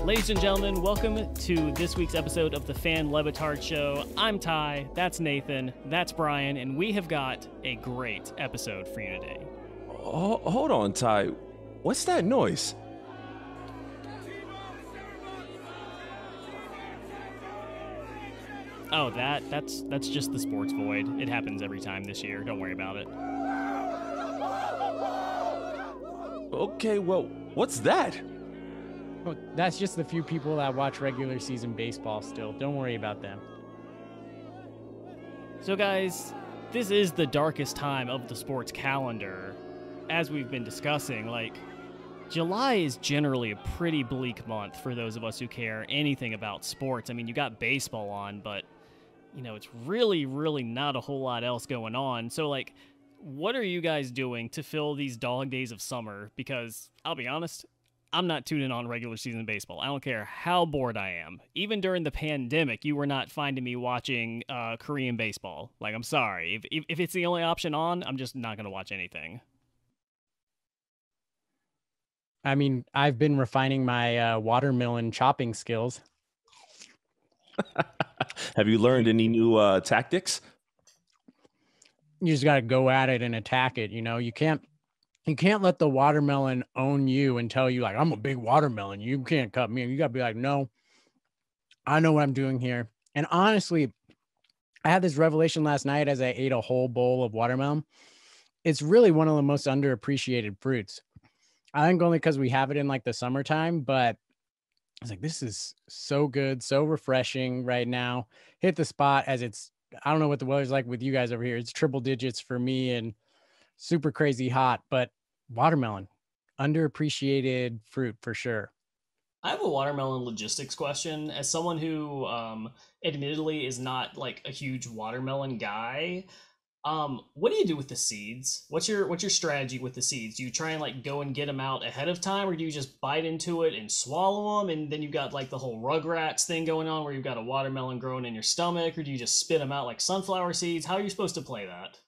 Ladies and gentlemen, welcome to this week's episode of the Batard Show. I'm Ty, that's Nathan, that's Bryan, and we have got a great episode for you today. Oh, hold on, Ty. What's that noise? Oh, that's just the sports void. It happens every time this year. Don't worry about it. Okay, well, what's that? Well, that's just the few people that watch regular season baseball still. Don't worry about them. So guys, this is the darkest time of the sports calendar. As we've been discussing, July is generally a pretty bleak month for those of us who care anything about sports. I mean, you got baseball on, but, it's really, really not a whole lot else going on. So, what are you guys doing to fill these dog days of summer? Because, I'll be honest, I'm not tuning on regular season baseball. I don't care how bored I am. Even during the pandemic, you were not finding me watching Korean baseball. I'm sorry. If it's the only option on, I'm just not going to watch anything. I mean, I've been refining my watermelon chopping skills. Have you learned any new tactics? You just got to go at it and attack it. You can't let the watermelon own you and tell you I'm a big watermelon. You can't cut me. You got to be like, no, I know what I'm doing here. And honestly, I had this revelation last night as I ate a whole bowl of watermelon. It's really one of the most underappreciated fruits. I think only because we have it in the summertime, but I was this is so good, so refreshing right now. Hit the spot as I don't know what the weather's like with you guys over here. It's triple digits for me and super crazy hot, but watermelon, underappreciated fruit for sure. I have a watermelon logistics question. As someone who admittedly is not a huge watermelon guy, what do you do with the seeds? What's your strategy with the seeds? Do you try and go and get them out ahead of time, or do you just bite into it and swallow them, and then you've got the whole Rugrats thing going on where you've got a watermelon growing in your stomach, or do you just spit them out like sunflower seeds? How are you supposed to play that?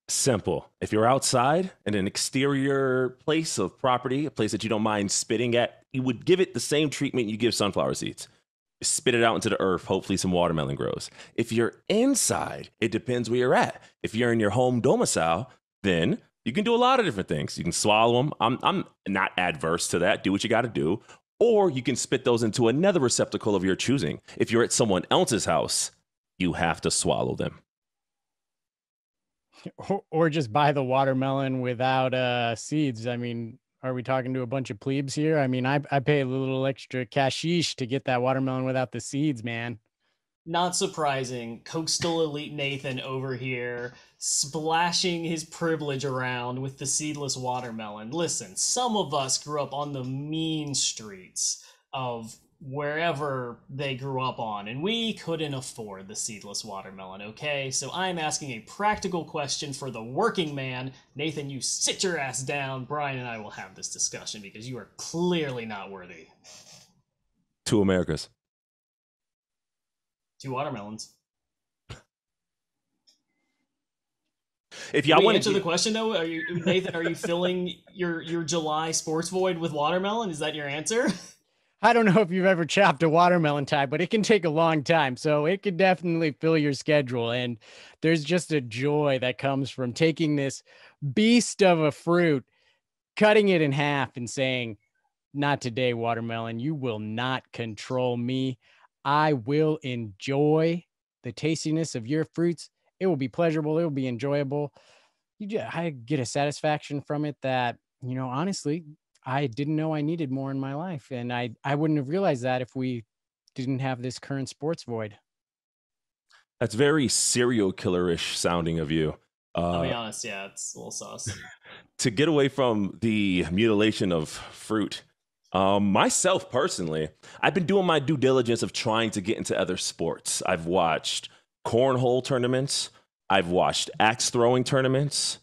Simple. If you're outside in an exterior place of property, a place that you don't mind spitting at, you would give it the same treatment you give sunflower seeds. Spit it out into the earth. Hopefully some watermelon grows. If you're inside, it depends where you're at. If you're in your home domicile, then you can do a lot of different things. You can swallow them. I'm not adverse to that. Do what you got to do. Or you can spit those into another receptacle of your choosing. If you're at someone else's house, you have to swallow them. Or just buy the watermelon without seeds. I mean, are we talking to a bunch of plebes here? I mean, I pay a little extra cashish to get that watermelon without the seeds, man. Not surprising. Coastal Elite Nathan over here splashing his privilege around with the seedless watermelon. Listen, some of us grew up on the mean streets of wherever they grew up on, and we couldn't afford the seedless watermelon, okay? So I'm asking a practical question for the working man. Nathan, you sit your ass down. Bryan and I will have this discussion because you are clearly not worthy. 2 Americas. 2 watermelons. If y'all want to answer the question though, Nathan, are you filling your July sports void with watermelon? Is that your answer? I don't know if you've ever chopped a watermelon, Ty, but it can take a long time. So it could definitely fill your schedule. And there's just a joy that comes from taking this beast of a fruit, cutting it in half and saying, not today, watermelon. You will not control me. I will enjoy the tastiness of your fruits. It will be pleasurable. It will be enjoyable. I get a satisfaction from it that, honestly, I didn't know I needed more in my life. And I wouldn't have realized that if we didn't have this current sports void. That's very serial killer-ish sounding of you. I'll be honest, yeah, it's a little sus. To get away from the mutilation of fruit, myself personally, I've been doing my due diligence of trying to get into other sports. I've watched cornhole tournaments. I've watched axe throwing tournaments.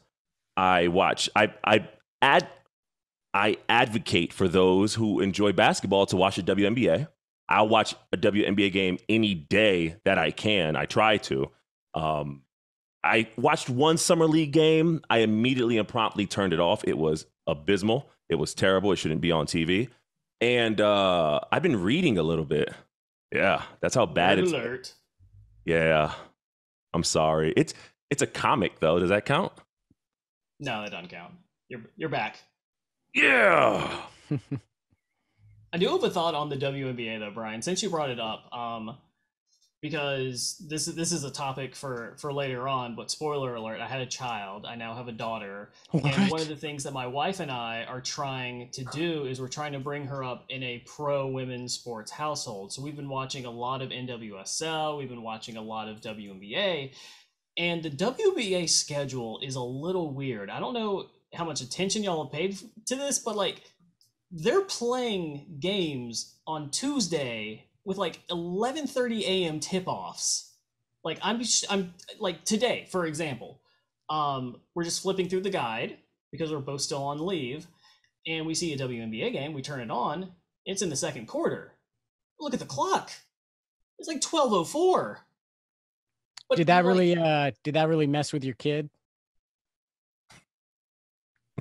I advocate for those who enjoy basketball to watch the WNBA. I'll watch a WNBA game any day that I can. I try to. I watched one summer league game. I immediately and promptly turned it off. It was abysmal. It was terrible. It shouldn't be on TV. And I've been reading a little bit. Yeah, that's how bad Red it's. alert. Yeah, I'm sorry. It's a comic though. Does that count? No, that doesn't count. You're back. Yeah. I do have a thought on the WNBA though, Brian, since you brought it up. Because this is a topic for later on, but spoiler alert, I had a child. I now have a daughter. And one of the things that my wife and I are trying to do is we're trying to bring her up in a pro women's sports household. So we've been watching a lot of NWSL, we've been watching a lot of WNBA, and the WNBA schedule is a little weird. I don't know how much attention y'all have paid to this, but like they're playing games on Tuesday with like 11:30 a.m. tip-offs. Like I'm like today, for example, we're just flipping through the guide because we're both still on leave, and we see a WNBA game. We turn it on. It's in the second quarter. Look at the clock. It's like 12:04. Did that really mess with your kid?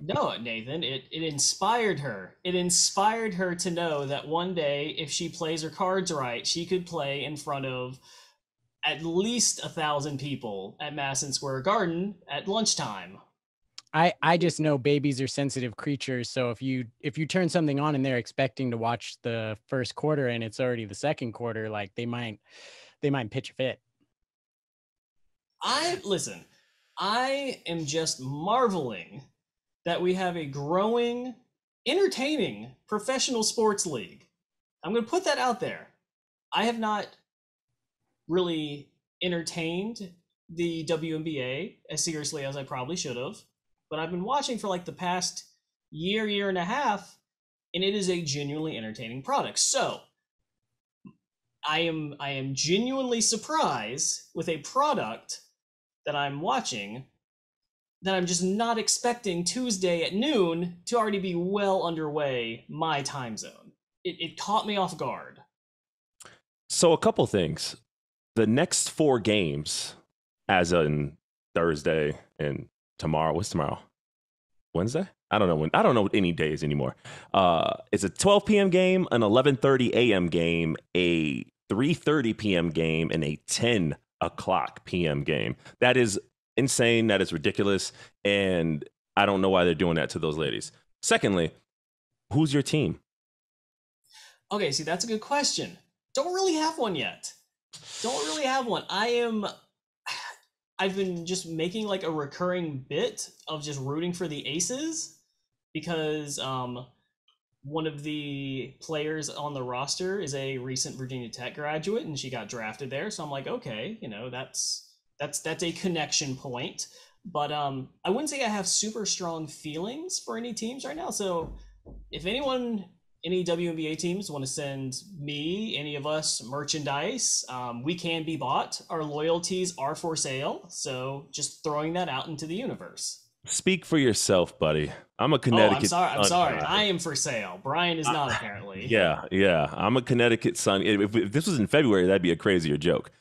No, Nathan, it inspired her. It inspired her to know that one day, if she plays her cards right, she could play in front of at least 1,000 people at Madison Square Garden at lunchtime. I just know babies are sensitive creatures. So if you turn something on and they're expecting to watch the first quarter and it's already the second quarter, like they might pitch a fit. I am just marveling that we have a growing, entertaining professional sports league. I'm going to put that out there. I have not really entertained the WNBA as seriously as I probably should have, but I've been watching for like the past year and a half, and it is a genuinely entertaining product. So I am genuinely surprised with a product that I'm watching that I'm just not expecting Tuesday at noon to already be well underway my time zone. It caught me off guard. So a couple things. The next 4 games, as in Thursday and tomorrow. What's tomorrow? Wednesday? I don't know when. I don't know any days anymore. It's a 12 p.m. game, an 11:30 a.m. game, a 3:30 p.m. game, and a 10 o'clock p.m. game. That is insane. That is ridiculous. And I don't know why they're doing that to those ladies. Secondly, who's your team? Okay, see, that's a good question. Don't really have one yet. Don't really have one. I've been just making like a recurring bit of just rooting for the Aces because one of the players on the roster is a recent Virginia Tech graduate and she got drafted there. So I'm like, okay, that's a connection point. But I wouldn't say I have super strong feelings for any teams right now. So if any WNBA teams want to send me, any of us, merchandise, we can be bought. Our loyalties are for sale. So just throwing that out into the universe. Speak for yourself, buddy. I'm a Connecticut. I'm sorry. I am for sale. Brian is not, apparently. Yeah. I'm a Connecticut Sun. If this was in February, that'd be a crazier joke.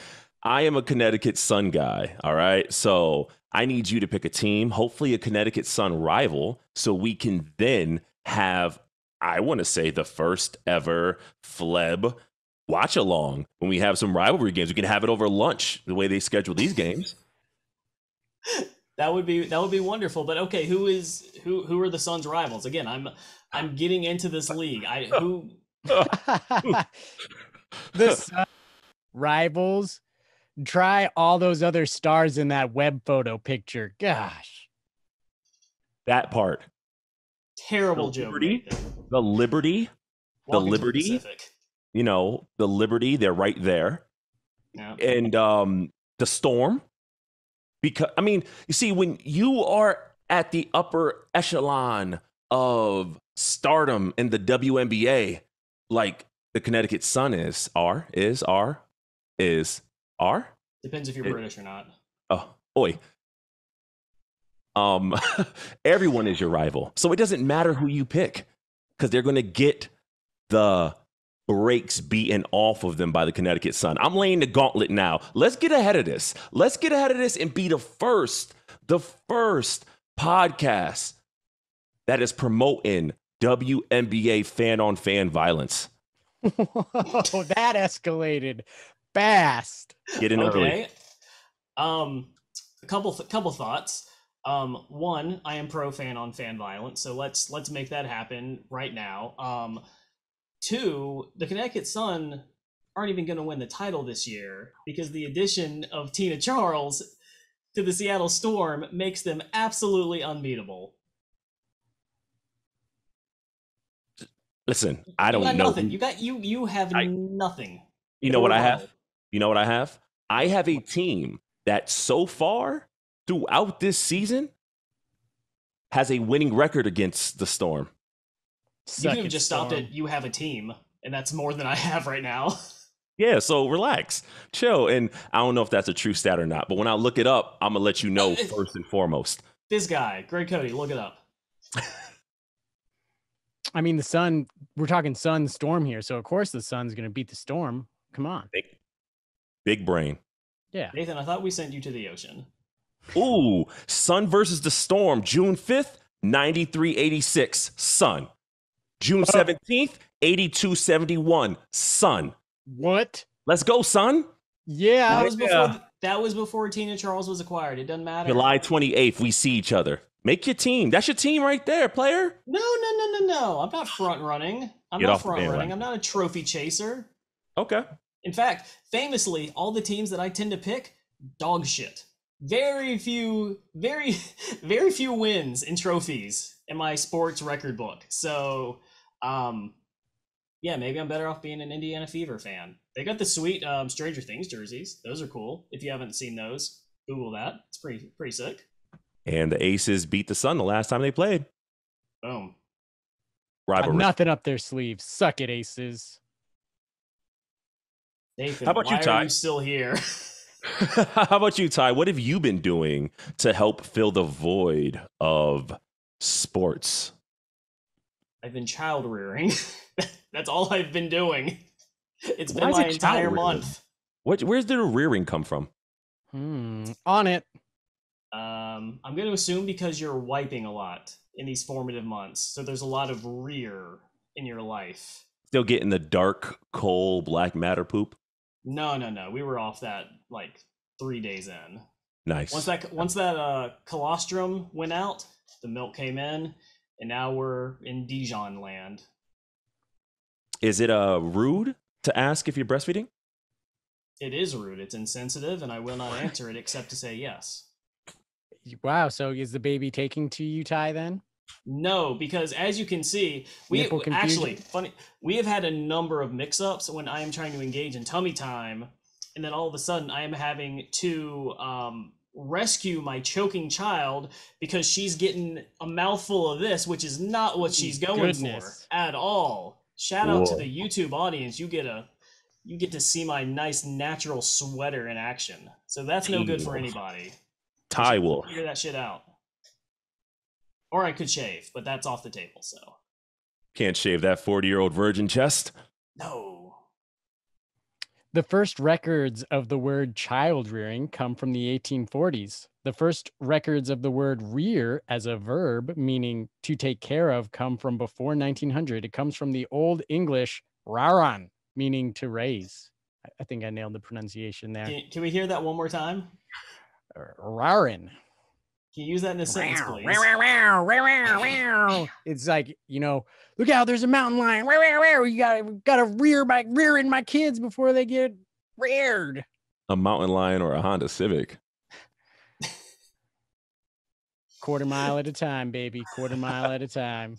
I am a Connecticut Sun guy. All right. So I need you to pick a team, hopefully a Connecticut Sun rival, so we can then have, I want to say, the first ever Fleb watch along when we have some rivalry games. We can have it over lunch, the way they schedule these games. That would be wonderful. But okay, who are the Suns' rivals? Again, I'm getting into this league. This rivals. Try all those other stars in that web photo picture. Gosh, that part. Terrible joke. The Liberty. The Liberty. The Liberty. They're right there. Yeah. And the Storm. Because, I mean, you see, when you are at the upper echelon of stardom in the WNBA, like the Connecticut Sun Depends if you're British or not. Oh, oi. Everyone is your rival. So it doesn't matter who you pick because they're going to get the breaks beaten off of them by the Connecticut Sun. I'm laying the gauntlet now. Let's get ahead of this. Let's get ahead of this and be the first podcast that is promoting WNBA fan-on-fan violence. Whoa, that escalated fast. Get in early. Okay. A couple thoughts. One, I am pro fan on fan violence, so let's make that happen right now. Two, the Connecticut Sun aren't even going to win the title this year because the addition of Tina Charles to the Seattle Storm makes them absolutely unbeatable. Listen, I don't know. Nothing. You have nothing. You know what I have? You know what I have? I have a team that so far throughout this season has a winning record against the Storm. You could have just stopped at you have a team, and that's more than I have right now. Yeah, so relax, chill. And I don't know if that's a true stat or not, but when I look it up, I'm going to let you know first and foremost. This guy, Greg Cody, look it up. I mean, the Sun, we're talking Sun Storm here. So, of course, the Sun's going to beat the Storm. Come on. Big brain. Yeah. Nathan, I thought we sent you to the ocean. Ooh, Sun versus the Storm, June 5th, 93-86, Sun. June 17th, 82-71, Sun. What? Let's go, Sun. Yeah. That was before Tina Charles was acquired. It doesn't matter. July 28th, we see each other. Make your team. That's your team right there, player. No. I'm not front running. I'm not a trophy chaser. Okay. In fact, famously, all the teams that I tend to pick, dog shit. Very few wins in trophies in my sports record book. So, yeah, maybe I'm better off being an Indiana Fever fan. They got the sweet Stranger Things jerseys. Those are cool. If you haven't seen those, Google that. It's pretty sick. And the Aces beat the Sun the last time they played. Boom. Rivalry. Nothing up their sleeves. Suck it, Aces. Nathan, how about you, Ty? Are you still here? How about you, Ty? What have you been doing to help fill the void of sports? I've been child rearing. That's all I've been doing. It's been my entire month. Where's the rearing come from? On it. I'm going to assume because you're wiping a lot in these formative months. So there's a lot of rear in your life. Still getting the dark, coal, black matter poop? No. We were off that like 3 days in. Nice. Once that colostrum went out, the milk came in, and now we're in Dijon land. Is it rude to ask if you're breastfeeding? It is rude. It's insensitive, and I will not answer it except to say yes. Wow. So is the baby taking to you, Ty, then? No, because as you can see, we have had a number of mix-ups when I am trying to engage in tummy time, and then all of a sudden I am having to rescue my choking child because she's getting a mouthful of this, which is not what she's going for at all. Shout out to the YouTube audience. You get to see my nice natural sweater in action. So that's no good for anybody. Ty will figure that shit out. Or I could shave, but that's off the table, so. Can't shave that 40-year-old virgin chest. No. The first records of the word child rearing come from the 1840s. The first records of the word rear as a verb, meaning to take care of, come from before 1900. It comes from the Old English raran, meaning to raise. I think I nailed the pronunciation there. Can we hear that one more time? Raran. Can you use that in a sentence, please? It's like, look out, there's a mountain lion. You gotta rear in my kids before they get reared. A mountain lion or a Honda Civic. Quarter mile at a time, baby. Quarter mile at a time.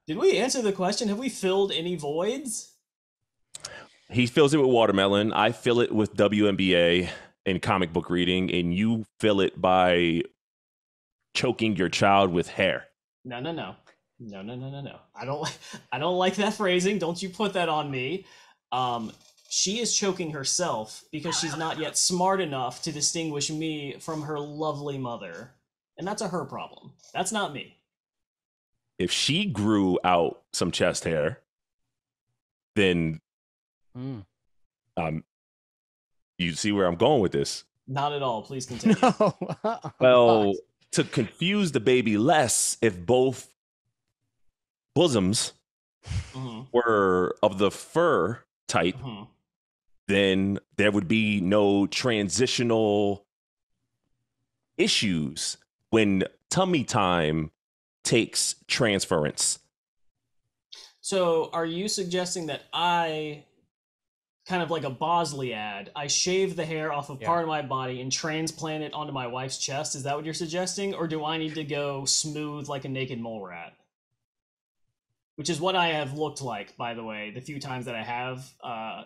Did we answer the question? Have we filled any voids? He fills it with watermelon. I fill it with WNBA and comic book reading, and you fill it by choking your child with hair. No. I don't like that phrasing. Don't you put that on me. She is choking herself because she's not yet smart enough to distinguish me from her lovely mother. And that's a her problem. That's not me. If she grew out some chest hair, then you see where I'm going with this? Not at all. Please continue. No. Well, to confuse the baby less, if both bosoms were of the fur type, then there would be no transitional issues when tummy time takes transference. So are you suggesting that I, kind of like a Bosley ad, I shave the hair off of part of my body and transplant it onto my wife's chest? Is that what you're suggesting? Or do I need to go smooth like a naked mole rat? Which is what I have looked like, by the way. The few times that I have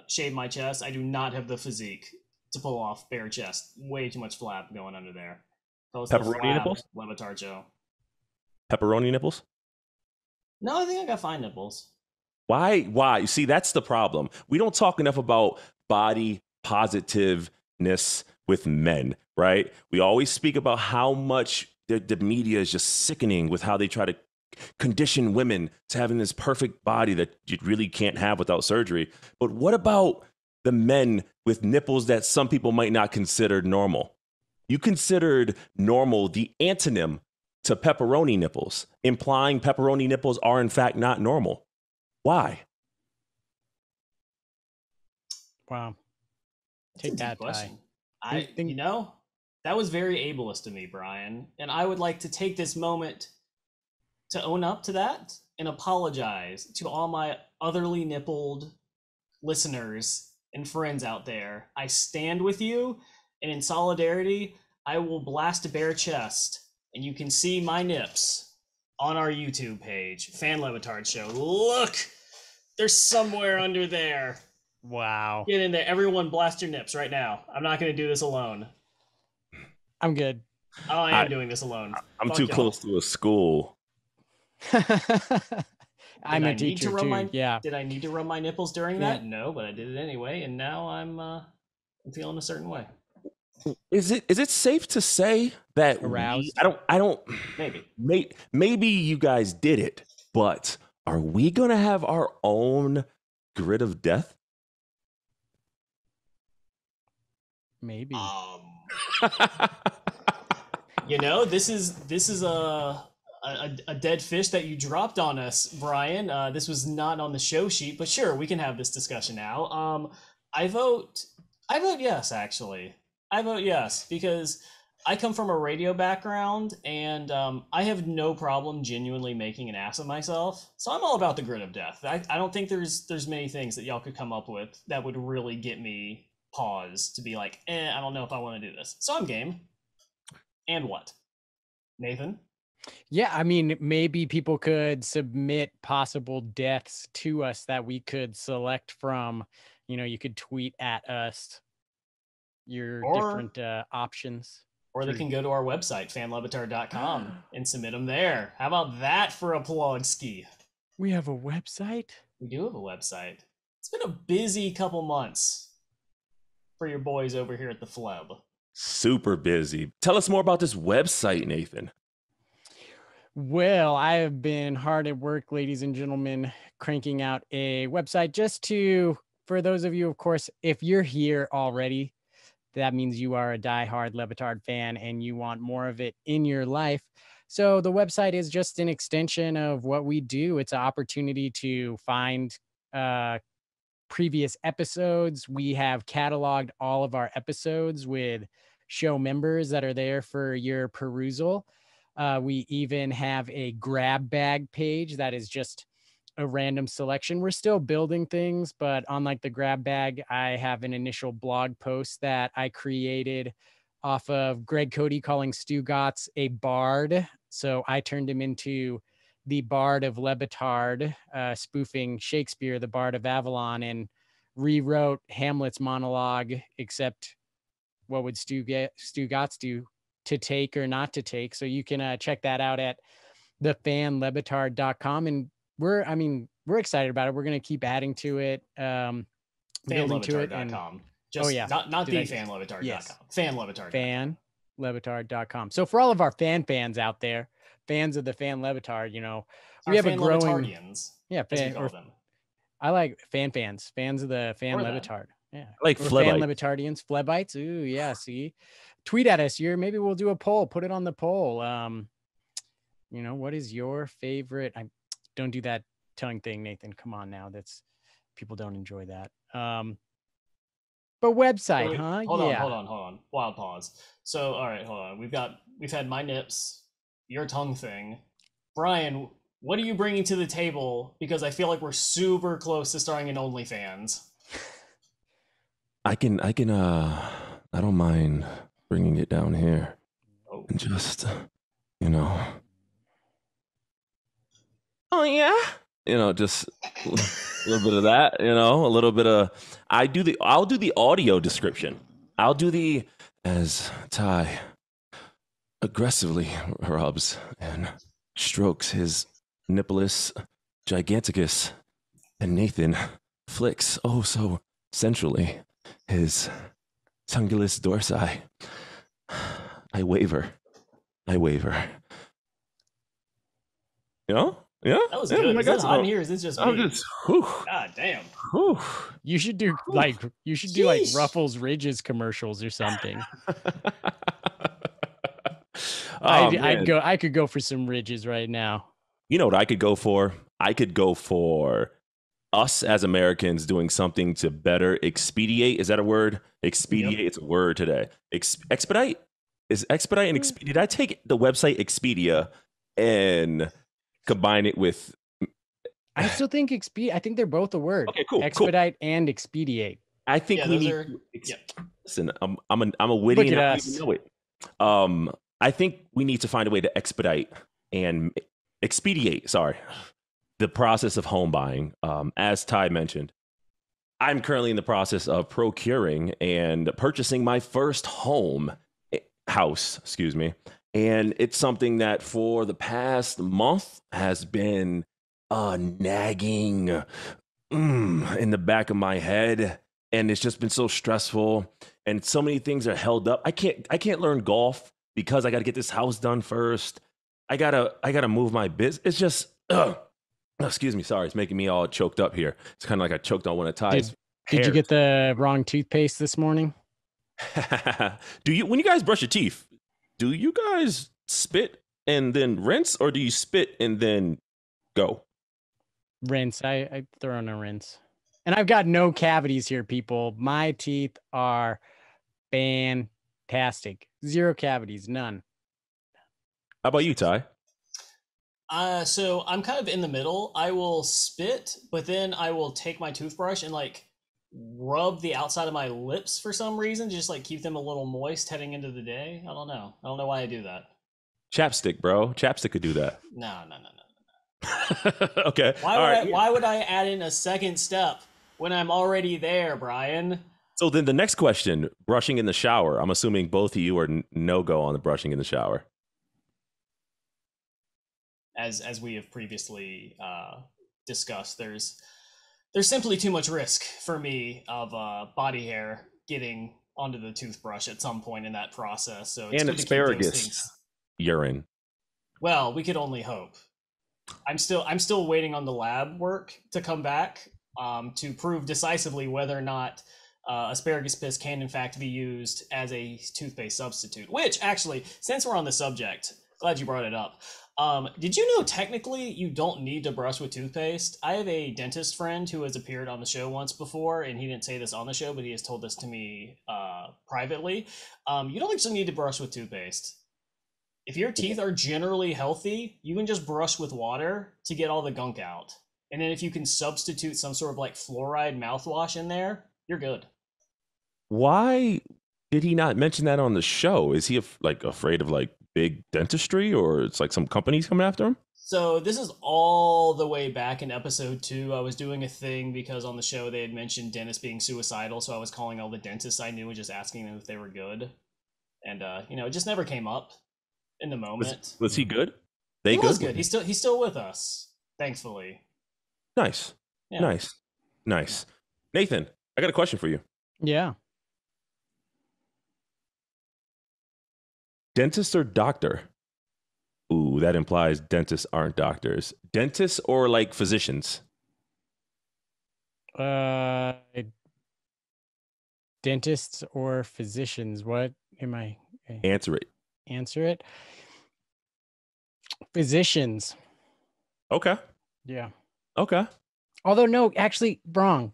shaved my chest, I do not have the physique to pull off bare chest. Way too much flap going under there. Pepperoni nipples? Le Batard show. Pepperoni nipples? No, I think I got fine nipples. Why? You see, that's the problem. We don't talk enough about body positiveness with men, right? We always speak about how much the media is just sickening with how they try to condition women to having this perfect body that you really can't have without surgery. But what about the men with nipples that some people might not consider normal? You considered normal the antonym to pepperoni nipples, implying pepperoni nipples are in fact not normal. Why? Wow. Take that, question. Ty. That was very ableist of me, Brian. And I would like to take this moment to own up to that and apologize to all my otherly nippled listeners and friends out there. I stand with you, and in solidarity, I will blast a bare chest, and you can see my nips on our YouTube page, Fan Le Batard Show. Look, they're somewhere under there. Wow. Get in there. Everyone blast your nips right now. I'm not going to do this alone. I'm good. Oh, I am doing this alone. I'm too close to a school. I'm a teacher too. Did I need to rub my nipples during that? No, but I did it anyway, and now I'm feeling a certain way. Is it safe to say that aroused? I don't. Maybe you guys did it, but are we gonna have our own grid of death? Maybe. This is a dead fish that you dropped on us, Brian. This was not on the show sheet, but sure, we can have this discussion now. I vote yes, actually. I vote yes, because I come from a radio background, and I have no problem genuinely making an ass of myself. So I'm all about the grid of death. I don't think there's many things that y'all could come up with that would really get me pause to be like, I don't know if I want to do this. So I'm game. And what? Nathan? Yeah, I mean, maybe people could submit possible deaths to us that we could select from. You could tweet at us your different options. Or they can go to our website, fanlebatard.com, and submit them there. How about that for a plug, Ski? We have a website? We do have a website. It's been a busy couple months for your boys over here at the Fleb. Super busy. Tell us more about this website, Nathan. Well, I have been hard at work, ladies and gentlemen, cranking out a website for those of you, of course, if you're here already, that means you are a diehard Le Batard fan and you want more of it in your life. So the website is just an extension of what we do. It's an opportunity to find previous episodes. We have cataloged all of our episodes with show members that are there for your perusal. We even have a grab bag page that is just a random selection. We're still building things, but unlike the grab bag, I have an initial blog post that I created off of Greg Cody calling Stu Gotts a bard. So I turned him into the Bard of Le Batard, spoofing Shakespeare, the Bard of Avalon, and rewrote Hamlet's monologue, except what would Stu Gotts do, to take or not to take. So you can check that out at thefanlebatard.com. And we're excited about it. We're going to keep adding to it, building to it. Fanlebatard.com. Not the fanlebatard.com. Yes. Fanlebatard.com. Fanlebatard.com. So for all of our fans out there, fans of the Fan Le Batard, we have a growing. Yeah, I like fans of the Fan Le Batard. Yeah, I like Fan Le Batardians, Flebites. Ooh, yeah. See, tweet at us here. Maybe we'll do a poll. Put it on the poll. What is your favorite? don't do that tongue thing, Nathan. Come on now. That's people don't enjoy that. But website, Wait, huh? Hold Yeah. on. Wild pause. So, all right, hold on. We've had my nips, your tongue thing. Bryan, what are you bringing to the table? Because I feel like we're super close to starting an OnlyFans. I don't mind bringing it down here Oh. and just, you know. Oh yeah. Just a little bit of that, a little bit of I'll do the audio description. I'll do the as Ty aggressively rubs and strokes his nippleus giganticus, and Nathan flicks oh so sensually his tungulus dorsi. I waver. Yeah. That was good. Is it hot in here? Is this just me? I'm just, whew, God damn. whew. You should do like Ruffles Ridges commercials or something. I could go for some ridges right now. You know what I could go for? I could go for us as Americans doing something to better expedite. Is that a word? Expedite. Yep. It's a word today. Expedite is expedite and expedite. Did I take the website Expedia and combine it with? I still think I think they're both a word. Okay, cool. Expedite and expedite. I think we need. Listen, I'm a witty. Look at us. I don't even know it. I think we need to find a way to expedite and expedite. Sorry, the process of home buying. As Ty mentioned, I'm currently in the process of procuring and purchasing my first house. Excuse me. And it's something that for the past month has been nagging in the back of my head. And it's just been so stressful. And so many things are held up. I can't learn golf because I got to get this house done first. I gotta move my business. It's just, excuse me. Sorry. It's making me all choked up here. It's kind of like I choked on one of Ty's. Did you get the wrong toothpaste this morning? When you guys brush your teeth, do you guys spit and then rinse, or do you spit and then go? Rinse. I throw in a rinse. And I've got no cavities here, people. My teeth are fantastic. 0 cavities, none. How about you, Ty? So I'm kind of in the middle. I will spit, but then I will take my toothbrush and rub the outside of my lips for some reason, just keep them a little moist heading into the day. I don't know why I do that. Chapstick, bro. Chapstick could do that. No. Okay. Why would I add in a second step when I'm already there, Bryan? So then the next question, brushing in the shower. I'm assuming both of you are no-go on the brushing in the shower. As we have previously discussed, there's simply too much risk for me of body hair getting onto the toothbrush at some point in that process. So it's and asparagus urine. Well, we could only hope. I'm still waiting on the lab work to come back to prove decisively whether or not asparagus piss can in fact be used as a toothpaste substitute. Which actually, since we're on the subject, glad you brought it up. Did you know technically you don't need to brush with toothpaste? I have a dentist friend who has appeared on the show once before, and he didn't say this on the show, but he has told this to me privately. You don't actually need to brush with toothpaste. If your teeth are generally healthy, you can just brush with water to get all the gunk out. And then if you can substitute some sort of fluoride mouthwash in there, you're good. Why did he not mention that on the show? Is he afraid of big dentistry, or it's some companies coming after him? So this is all the way back in episode 2. I was doing a thing because on the show they had mentioned dentists being suicidal, so I was calling all the dentists I knew and just asking them if they were good. And it just never came up in the moment. Was he good? He was good. He's still with us, thankfully. Nice. Yeah. Nice. Nathan, I got a question for you. Yeah. Dentist or doctor? Ooh, that implies dentists aren't doctors. Dentists or physicians? Dentists or physicians? What am I? Answer it. Physicians. Okay. Yeah. Okay. Although, no, actually, wrong.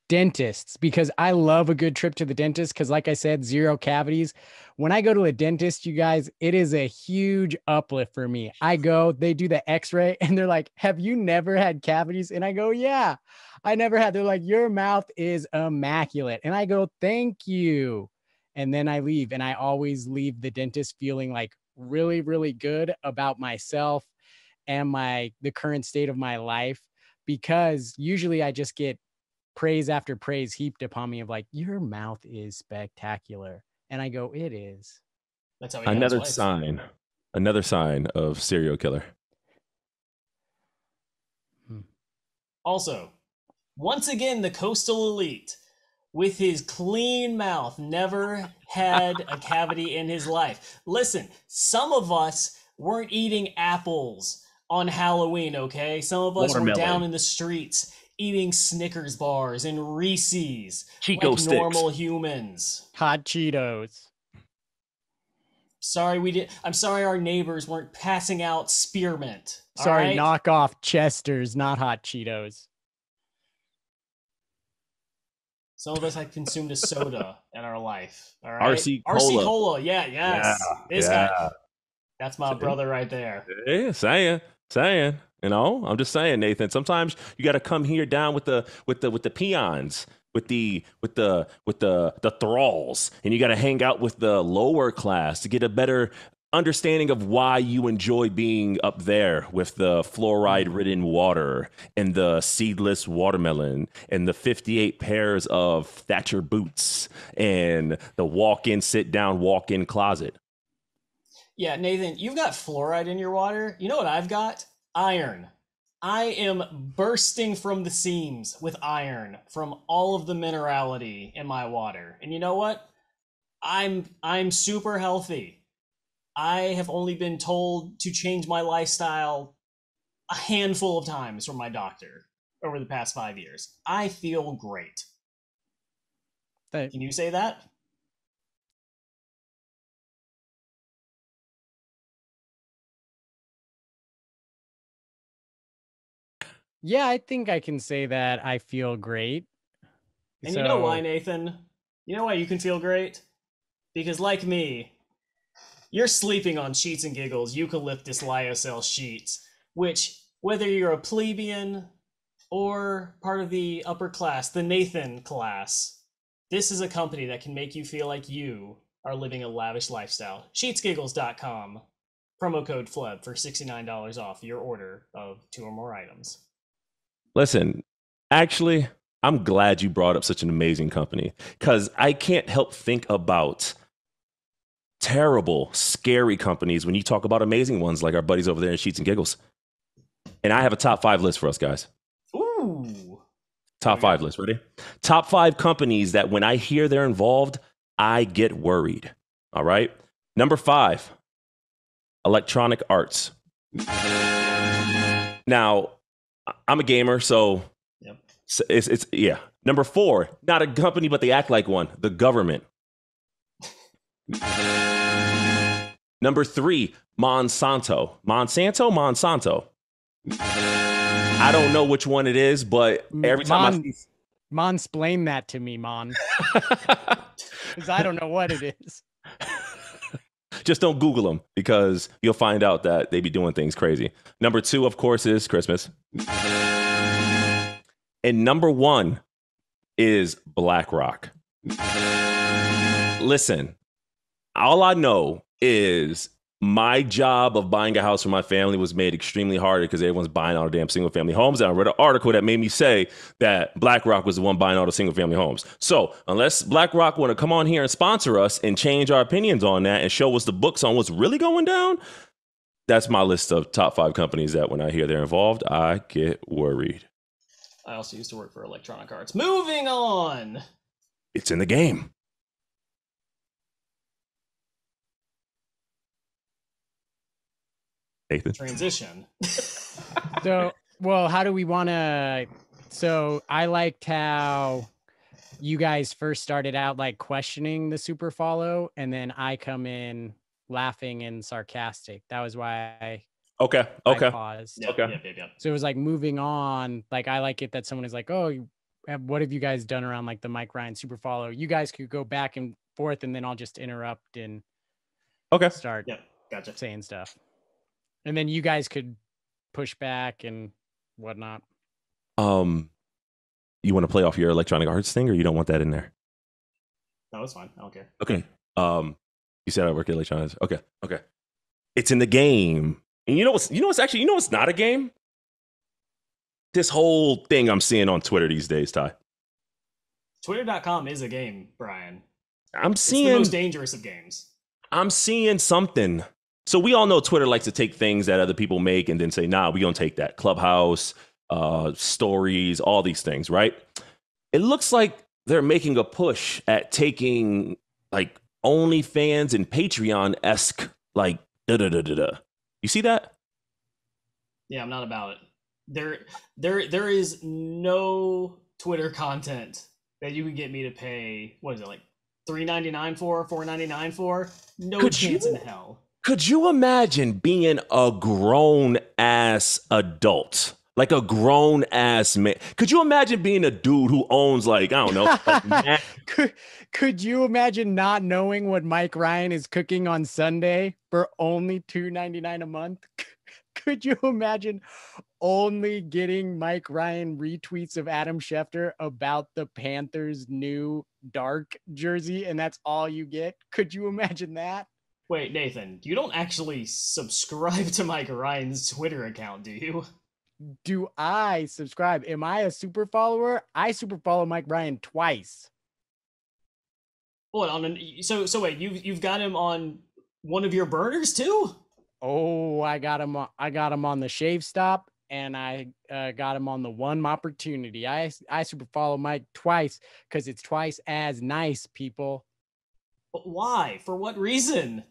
Dentists, because I love a good trip to the dentist. Because, like I said, 0 cavities. When I go to a dentist, you guys, it is a huge uplift for me. I go, they do the x-ray, and they're like, have you never had cavities? And I go, yeah, I never had. They're like, your mouth is immaculate. And I go, thank you. And then I leave. And I always leave the dentist feeling like really, really good about myself and the current state of my life, because usually I just get praise after praise heaped upon me of like, your mouth is spectacular. And I go, it is. That's how he got his wife. Another sign of serial killer. Also, once again, the coastal elite with his clean mouth never had a cavity in his life. Listen, some of us weren't eating apples on Halloween, okay? Some of us were down in the streets eating Snickers bars and Reese's Chico like sticks. normal humans. Hot Cheetos. I'm sorry our neighbors weren't passing out spearmint. Sorry, right? knockoff Chester's, not Hot Cheetos. Some of us had consumed a soda in our life. All right. RC Cola. Yeah, yes. This guy. That's my See? brother right there. Yeah, saying. You know, I'm just saying, Nathan. Sometimes you got to come here down with the peons, with the thralls, and you got to hang out with the lower class to get a better understanding of why you enjoy being up there with the fluoride-ridden water and the seedless watermelon and the 58 pairs of Thatcher boots and the walk-in, sit-down, walk-in closet. Yeah, Nathan, you've got fluoride in your water. You know what I've got? Iron. I am bursting from the seams with iron from all of the minerality in my water. And you know what? I'm super healthy. I have only been told to change my lifestyle a handful of times from my doctor over the past 5 years. I feel great. Can you say that? Yeah, I think I can say that I feel great. And you know why, Nathan? You know why you can feel great? Because like me, you're sleeping on Sheets and Giggles eucalyptus lyocell sheets, which, whether you're a plebeian or part of the upper class, the Nathan class, this is a company that can make you feel like you are living a lavish lifestyle. Sheetsgiggles.com. Promo code FLEB for $69 off your order of 2 or more items. Listen, actually, I'm glad you brought up such an amazing company, because I can't help think about terrible, scary companies when you talk about amazing ones like our buddies over there in Sheets and Giggles. And I have a top 5 list for us, guys. Ooh. Top 5 list. Ready? Top 5 companies that when I hear they're involved, I get worried. All right. Number 5, Electronic Arts. Now, I'm a gamer, so yep. it's yeah. Number 4, not a company, but they act like one. The government. Number 3, Monsanto. I don't know which one it is, but every time I see... Mansplain that to me, Mon. Because I don't know what it is. Just don't Google them, because you'll find out that they be doing things crazy. Number 2, of course, is Christmas. And number 1 is BlackRock. Listen, all I know is my job of buying a house for my family was made extremely harder because everyone's buying all the damn single family homes. And I read an article that made me say that BlackRock was the one buying all the single family homes. So unless BlackRock want to come on here and sponsor us and change our opinions on that and show us the books on what's really going down, that's my list of top 5 companies that when I hear they're involved, I get worried. I also used to work for Electronic Arts. Moving on. It's in the game. Nathan. Transition. So, well, how do we want to? So I liked how you guys first started out like questioning the super follow, and then I come in laughing and sarcastic. That was why Okay. I Okay. paused. Yep, Okay. yep. So it was like moving on. Like I like it that someone is like, oh, what have you guys done around like the Mike Ryan super follow? You guys could go back and forth, and then I'll just interrupt and Okay. start Yep, gotcha. saying stuff. And then you guys could push back and whatnot. You want to play off your Electronic Arts thing, or you don't want that in there? No, it's fine. I don't care. Okay. You said I work at Electronic Arts. Okay. Okay. It's in the game. And you know what's not a game? This whole thing I'm seeing on Twitter these days, Ty. Twitter.com is a game, Brian. It's the most dangerous of games. I'm seeing something. So we all know Twitter likes to take things that other people make and then say, nah, we don't take that. Clubhouse, stories, all these things, right? It looks like they're making a push at taking like OnlyFans and Patreon-esque, like da-da-da-da-da. You see that? Yeah, I'm not about it. There is no Twitter content that you can get me to pay, what is it, like $3.99 for, $4.99 for? No chance in hell. Could you imagine being a grown-ass adult? Like a grown-ass man. Could you imagine being a dude who owns, like, I don't know. Could you imagine not knowing what Mike Ryan is cooking on Sunday for only $2.99 a month? Could you imagine only getting Mike Ryan retweets of Adam Schefter about the Panthers' new dark jersey, and that's all you get? Could you imagine that? Wait, Nathan, you don't actually subscribe to Mike Ryan's Twitter account, do you? Do I subscribe? Am I a super follower? I super follow Mike Ryan twice. What so wait, you've got him on one of your burners too? Oh, I got him on the Shave Stop, and I got him on the One Opportunity. I super follow Mike twice because it's twice as nice, people. But why? For what reason?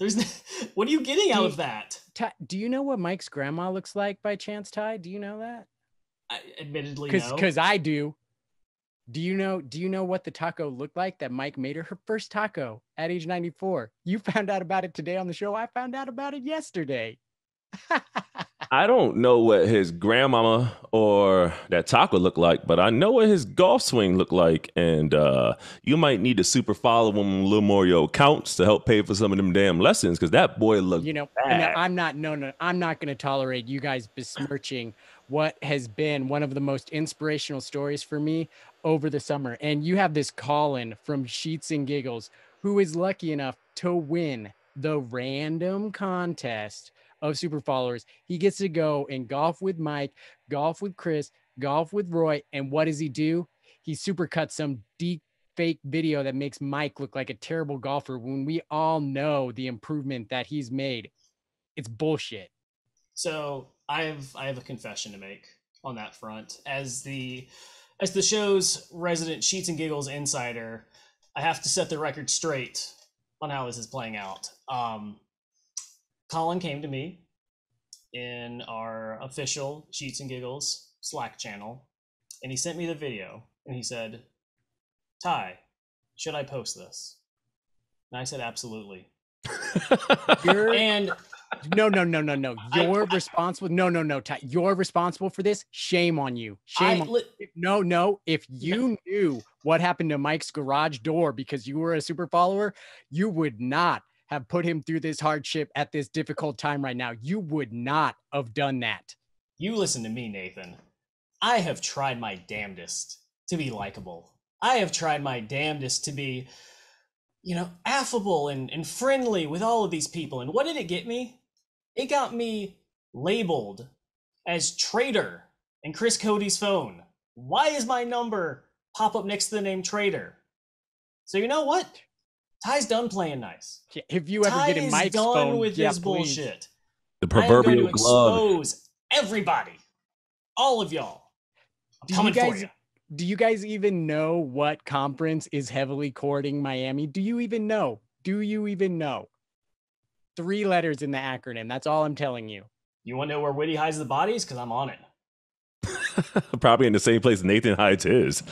What are you getting out of that? Do you know what Mike's grandma looks like by chance, Ty? Do you know that? Admittedly, no. Because I do. Do you know what the taco looked like that Mike made her first taco at age 94? You found out about it today on the show. I found out about it yesterday. I don't know what his grandmama or that taco looked like, but I know what his golf swing looked like. And you might need to super follow him a little more of your accounts to help pay for some of them damn lessons, because that boy looked bad. I'm not going to tolerate you guys besmirching what has been one of the most inspirational stories for me over the summer. And you have this Colin from Sheets and Giggles, who is lucky enough to win the random contest of super followers. He gets to go and golf with Mike, golf with Chris, golf with Roy. And what does he do? He super cuts some deep fake video that makes Mike look like a terrible golfer when we all know the improvement that he's made. It's bullshit. So I have a confession to make on that front. As the show's resident Sheets and Giggles insider, I have to set the record straight on how this is playing out. Colin came to me in our official Sheets and Giggles Slack channel, and he sent me the video, and he said, Ty, should I post this? And I said, absolutely. And no. You're responsible. No, Ty, you're responsible for this. Shame on you. No. If you knew what happened to Mike's garage door because you were a super follower, you would not have put him through this hardship at this difficult time right now. You would not have done that. You listen to me, Nathan. I have tried my damnedest to be likable. I have tried my damnedest to be, affable and friendly with all of these people. And what did it get me? It got me labeled as traitor in Chris Cody's phone. Why is my number pop up next to the name traitor? So you know what? Ty's done playing nice. If you ever get in Mike's phone, done with this bullshit. The proverbial glove. Expose everybody, all of y'all. I'm coming for you. Do you guys even know what conference is heavily courting Miami? Do you even know? 3 letters in the acronym. That's all I'm telling you. You want to know where Whitty hides the bodies? Because I'm on it. Probably in the same place Nathan hides his.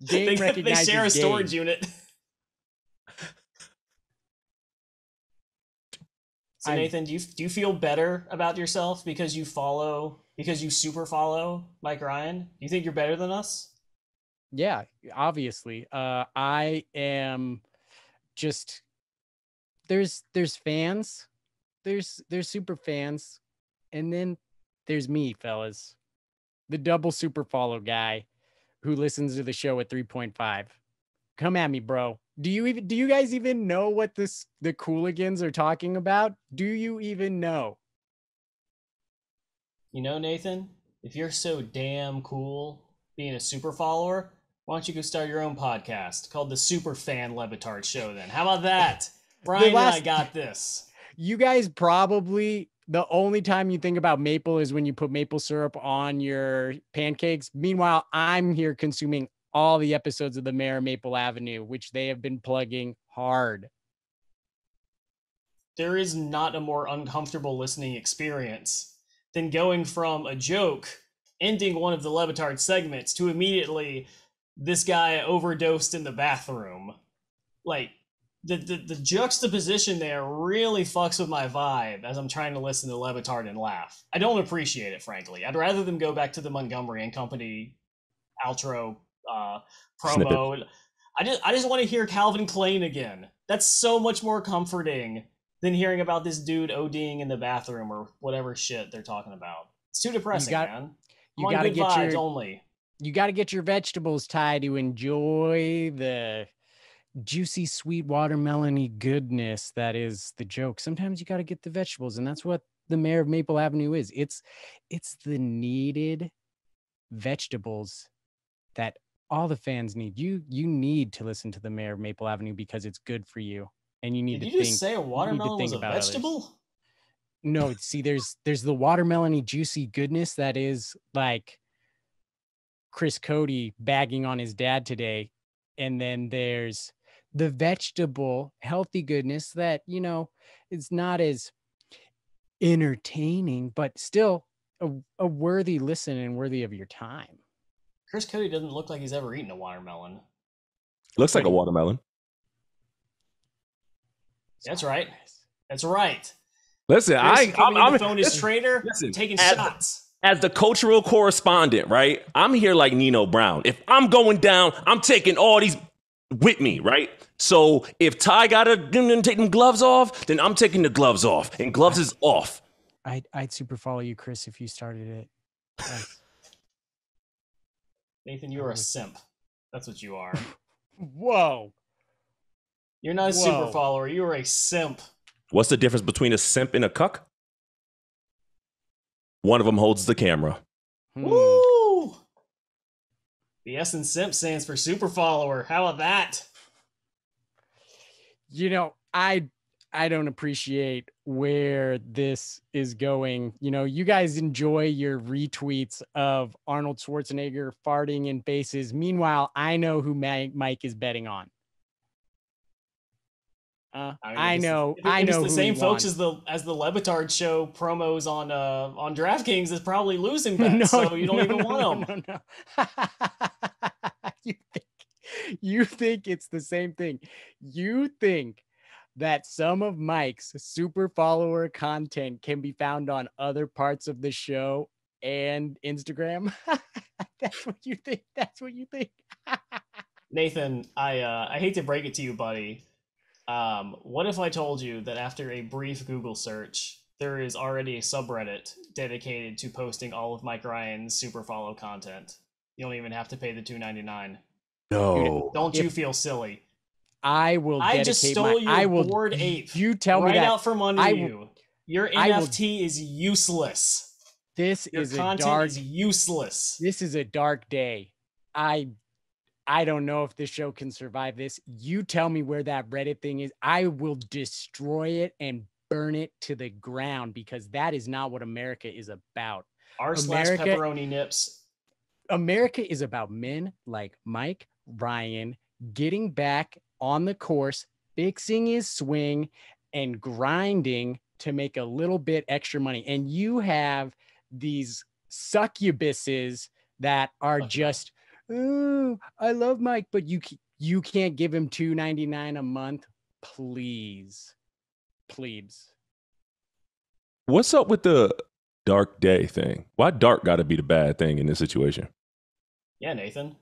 Game they share a storage unit. So Nathan, do you feel better about yourself because you super follow Mike Ryan? Do you think you're better than us? Yeah, obviously. I am just there's fans, there's super fans, and then there's me, fellas, the double super follow guy who listens to the show at 3.5. Come at me, bro. Do you guys even know what the Cooligans are talking about? Do you even know? You know, Nathan, if you're so damn cool being a super follower, why don't you go start your own podcast called the Super Fan Levitard Show then? How about that? Brian and I got this. You guys probably, the only time you think about maple is when you put maple syrup on your pancakes. Meanwhile, I'm here consuming all the episodes of the Mayor of Maple Avenue, which they have been plugging hard. There is not a more uncomfortable listening experience than going from a joke ending one of the Levitard segments to immediately this guy overdosed in the bathroom. Like, the juxtaposition there really fucks with my vibe as I'm trying to listen to Levitard and laugh. I don't appreciate it, frankly. I'd rather them go back to the Montgomery and Company outro promo. Snippet. I just want to hear Calvin Klein again. That's so much more comforting than hearing about this dude ODing in the bathroom or whatever shit they're talking about. It's too depressing, man. You got to get vibes only. You got to get your vegetables, Ty, to enjoy the juicy, sweet watermelon-y goodness that is the joke. Sometimes you got to get the vegetables, and that's what the Mayor of Maple Avenue is. It's the needed vegetables that all the fans need. You need to listen to the Mayor of Maple Avenue because it's good for you, and you need Did to you think. Just say a watermelon was a vegetable? Others. No, see, there's the watermelon-y juicy goodness that is like Chris Cody bagging on his dad today, and then there's the vegetable healthy goodness that, you know, it's not as entertaining, but still a worthy listen and worthy of your time. Chris Cody doesn't look like he's ever eaten a watermelon. Looks like a watermelon. That's right. That's right. Listen, I'm the phone is traitor. Taking shots. As the cultural correspondent, right? I'm here like Nino Brown. If I'm going down, I'm taking all these with me, right? So if Ty gotta take them gloves off, then I'm taking the gloves off, and gloves is off. I'd super follow you, Chris, if you started it. Nathan, you're a simp. That's what you are. Whoa. You're not a super follower. You're a simp. What's the difference between a simp and a cuck? One of them holds the camera. Woo! The S in simp stands for super follower. How about that? You know, I don't appreciate where this is going. You know, you guys enjoy your retweets of Arnold Schwarzenegger farting in bases. Meanwhile, I know who Mike is betting on. I know the same folks as the Levitard show promos on DraftKings is probably losing bets, so you don't even want them. No. You think it's the same thing. You think that some of Mike's super follower content can be found on other parts of the show and Instagram? That's what you think. That's what you think. Nathan, I hate to break it to you, buddy. What if I told you that after a brief Google search, there is already a subreddit dedicated to posting all of Mike Ryan's super follow content? You don't even have to pay the $2.99. No. Don't you feel silly? I will dedicate I just stole your Bored Ape. You tell me right that. out from under you. Your NFT is useless. Your content is useless. This is a dark day. I don't know if this show can survive this. You tell me where that Reddit thing is. I will destroy it and burn it to the ground because that is not what America is about. r/pepperoni nips. America is about men like Mike Ryan getting back on the course, fixing his swing, and grinding to make a little bit extra money. And you have these succubuses that are just, oh, I love Mike, but you can't give him $2.99 a month, please, plebes. what's up with the dark day thing? Why dark got to be the bad thing in this situation? Yeah, Nathan.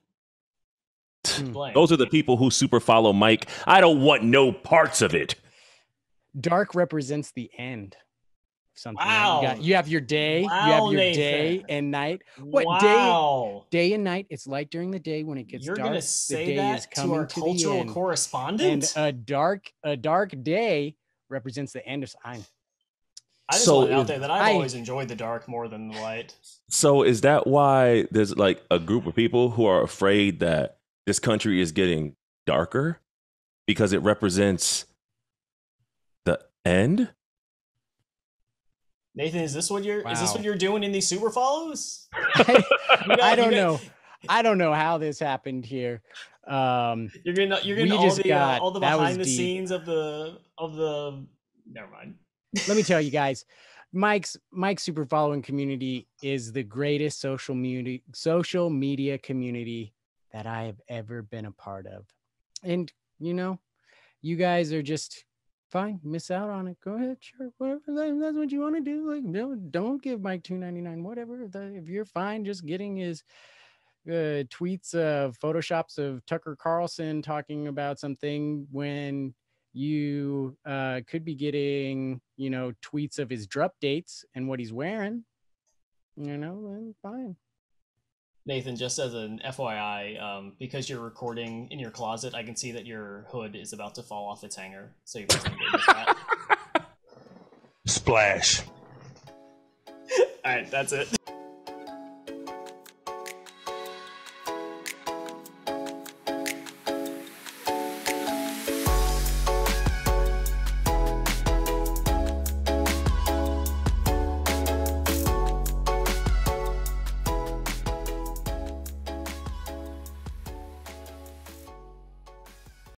Explain. Those are the people who super follow Mike. I don't want no parts of it. Dark represents the end. Something. Wow. You have your day. Wow, you have your Nathan. day and night. What wow. day and night? It's light during the day when it gets You're dark. gonna say the day that is coming to our to cultural the end. correspondent? And a dark day represents the end of time. I just want it out there that I've always enjoyed the dark more than the light. So is that why there's like a group of people who are afraid that this country is getting darker because it represents the end? Nathan, is this what you're doing in these super follows? I don't know. I don't know how this happened here. You're getting all the behind the scenes of the never mind. Let me tell you guys, Mike's super following community is the greatest social media community that I have ever been a part of. And you guys are just fine. Miss out on it. Go ahead, sure, whatever. That's what you want to do. Like, no, don't give Mike $2.99. Whatever. If you're fine, just getting his tweets, photoshops of Tucker Carlson talking about something when you could be getting, tweets of his drop dates and what he's wearing. Then fine. Nathan, just as an FYI, because you're recording in your closet, I can see that your hood is about to fall off its hanger. So you guys can get that. Splash. All right, that's it.